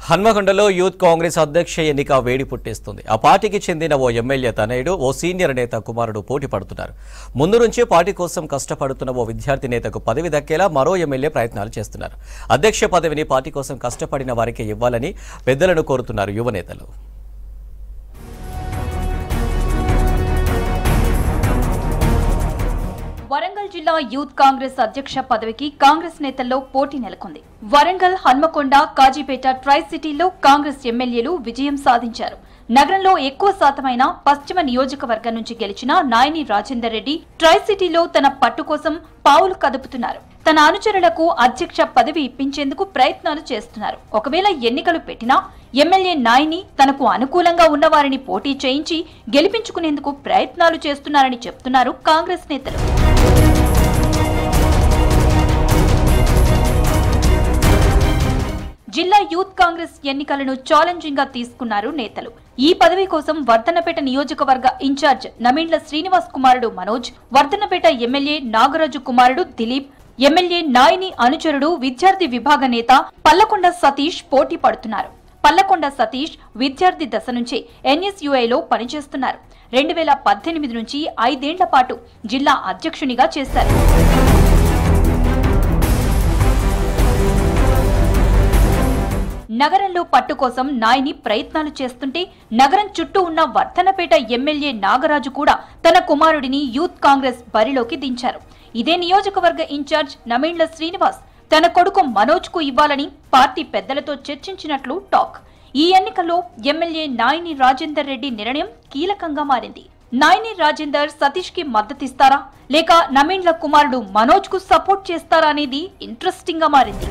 హన్మకొండలో youth Congress అధ్యక్ష ఎన్నిక వేడి పుట్టిస్తుంది. ఆ పార్టీకి చెందిన ఓ ఎమ్మెల్యే తనయుడు, ఓ సీనియర్ నేత కుమారుడు పోటీ పడుతున్నారు. ముందు నుంచే పార్టీ కోసం కష్టపడుతున్న ఓ విద్యార్థి నేతకు పదవి దక్కేలా మరో ఎమ్మెల్యే ప్రయత్నాలు చేస్తున్నారు. అధ్యక్ష పదవిని పార్టీ కోసం కష్టపడిన వారికే ఇవ్వాలని పెద్దలను కోరుతున్నారు యువ నేతలు. వరంగల్ జిల్లా యూత్ కాంగ్రెస్ అధ్యక్ష పదవికి కాంగ్రెస్ నేతల్లో పోటీ నెలకొంది. వరంగల్, హన్మకొండ, కాజీపేట ట్రై సిటీల్లో కాంగ్రెస్ ఎమ్మెల్యేలు విజయం సాధించారు. నగరంలో ఎక్కువ శాతమైన పశ్చిమ నియోజకవర్గం నుంచి గెలిచిన నాయని రాజేందర్ రెడ్డి ట్రై సిటీలో తన పట్టు కోసం పావులు కదుపుతున్నారు. తన అనుచరులకు అధ్యక్ష పదవి ఇప్పించేందుకు ప్రయత్నాలు చేస్తున్నారు. ఒకవేళ ఎన్నికలు పెట్టినా ఎమ్మెల్యే నాయని తనకు అనుకూలంగా ఉన్నవారిని పోటీ చేయించి గెలిపించుకునేందుకు ప్రయత్నాలు చేస్తున్నారని చెప్తున్నారు కాంగ్రెస్ నేతలు. జిల్లా యూత్ కాంగ్రెస్ ఎన్నికలను ఛాలెంజింగ్ గా తీసుకున్నారు నేతలు. ఈ పదవి కోసం వర్ధన్నపేట నియోజకవర్గ ఇన్ఛార్జ్ నమీండ్ల శ్రీనివాస్ కుమారుడు మనోజ్, వర్ధన్నపేట ఎమ్మెల్యే నాగరాజు కుమారుడు దిలీప్, ఎమ్మెల్యే నాయని అనుచరుడు విద్యార్థి విభాగ నేత పల్లకొండ సతీష్ పోటీ పడుతున్నారు. పల్లకొండ సతీష్ విద్యార్థి దశ నుంచి ఎన్ఎస్యుఐలో పనిచేస్తున్నారు. 2018 నుంచి 5 ఏళ్ల పాటు జిల్లా అధ్యక్షునిగా చేశారు. నగరంలో పట్టు కోసం నాయని ప్రయత్నాలు చేస్తుంటే నగరం చుట్టూ ఉన్న వర్ధన్నపేట ఎమ్మెల్యే నాగరాజు కూడా తన కుమారుడిని యూత్ కాంగ్రెస్ బరిలోకి దించారు. ఇదే నియోజకవర్గ ఇన్ఛార్జ్ నమీండ్ల శ్రీనివాస్ తన కొడుకు మనోజ్ కు ఇవ్వాలని పార్టీ పెద్దలతో చర్చించినట్లు టాక్. ఈ ఎన్నికల్లో ఎమ్మెల్యే నాయని రాజేందర్ రెడ్డి నిర్ణయం కీలకంగా మారింది. నాయని రాజేందర్ సతీష్ కి మద్దతిస్తారా లేక నమీండ్ల కుమారుడు మనోజ్ కు సపోర్ట్ చేస్తారా అనేది ఇంట్రెస్టింగ్ గా మారింది.